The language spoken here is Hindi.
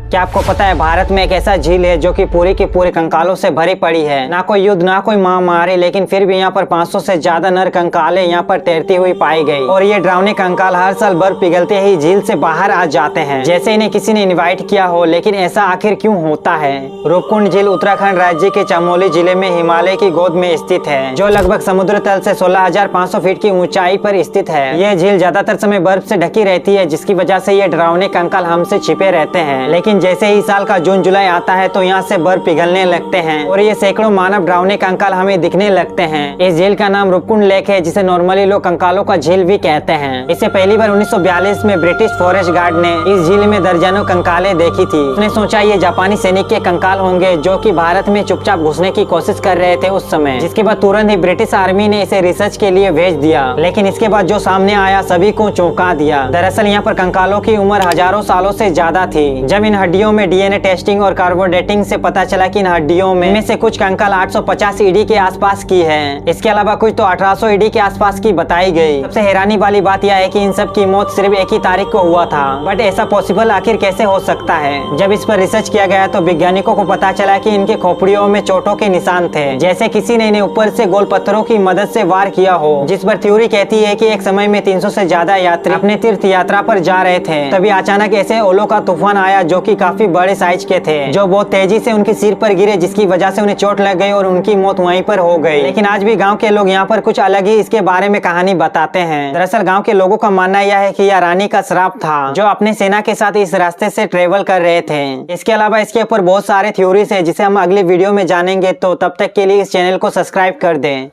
क्या आपको पता है भारत में एक ऐसा झील है जो कि पूरी की पूरी कंकालों से भरी पड़ी है। ना कोई युद्ध ना कोई महामारी, लेकिन फिर भी यहाँ पर 500 से ज्यादा नर कंकालें यहाँ पर तैरती हुई पाई गई। और ये डरावने कंकाल हर साल बर्फ पिघलते ही झील से बाहर आ जाते हैं, जैसे इन्हें किसी ने इन्वाइट किया हो। लेकिन ऐसा आखिर क्यों होता है? रूपकुंड झील उत्तराखंड राज्य के चमोली जिले में हिमालय की गोद में स्थित है, जो लगभग समुद्र तल से 16,500 फीट की ऊंचाई पर स्थित है। यह झील ज्यादातर समय बर्फ से ढकी रहती है, जिसकी वजह से ये डरावने कंकाल हमसे छिपे रहते हैं। लेकिन जैसे ही साल का जून जुलाई आता है तो यहाँ से बर्फ पिघलने लगते हैं और ये सैकड़ों मानव डरावने कंकाल हमें दिखने लगते हैं। इस झील का नाम रूपकुंड लेक है, जिसे नॉर्मली लोग कंकालों का झील भी कहते हैं। इसे पहली बार 1942 में ब्रिटिश फॉरेस्ट गार्ड ने इस झील में दर्जनों कंकालें देखी थी। उसने सोचा ये जापानी सैनिक के कंकाल होंगे जो कि भारत में चुपचाप घुसने की कोशिश कर रहे थे उस समय। जिसके बाद तुरंत ही ब्रिटिश आर्मी ने इसे रिसर्च के लिए भेज दिया। लेकिन इसके बाद जो सामने आया सभी को चौंका दिया। दरअसल यहाँ पर कंकालों की उम्र हजारों सालों से ज्यादा थी। जब इन हड्डियों में डीएनए टेस्टिंग और कार्बन डेटिंग से पता चला कि इन हड्डियों में से कुछ कंकाल 850 ईडी के आसपास की है, इसके अलावा कुछ तो 1800 ईडी के आसपास की बताई गई। सबसे हैरानी वाली बात यह है कि इन सब की मौत सिर्फ एक ही तारीख को हुआ था। बट ऐसा पॉसिबल आखिर कैसे हो सकता है? जब इस पर रिसर्च किया गया तो वैज्ञानिकों को पता चला कि इनके खोपड़ियों में चोटों के निशान थे, जैसे किसी ने इन्हें ऊपर से गोल पत्थरों की मदद से वार किया हो। जिस पर थ्योरी कहती है कि एक समय में 300 से ज्यादा यात्री अपने तीर्थ यात्रा पर जा रहे थे, तभी अचानक ऐसे ओलों का तूफान आया जो कि काफी बड़े साइज के थे, जो बहुत तेजी से उनके सिर पर गिरे, जिसकी वजह से उन्हें चोट लग गई और उनकी मौत वहीं पर हो गई। लेकिन आज भी गांव के लोग यहाँ पर कुछ अलग ही इसके बारे में कहानी बताते हैं। दरअसल गांव के लोगों का मानना यह है कि यह रानी का श्राप था, जो अपने सेना के साथ इस रास्ते से ट्रेवल कर रहे थे। इसके अलावा इसके ऊपर बहुत सारे थ्योरीज है, जिसे हम अगले वीडियो में जानेंगे। तो तब तक के लिए इस चैनल को सब्सक्राइब कर दें।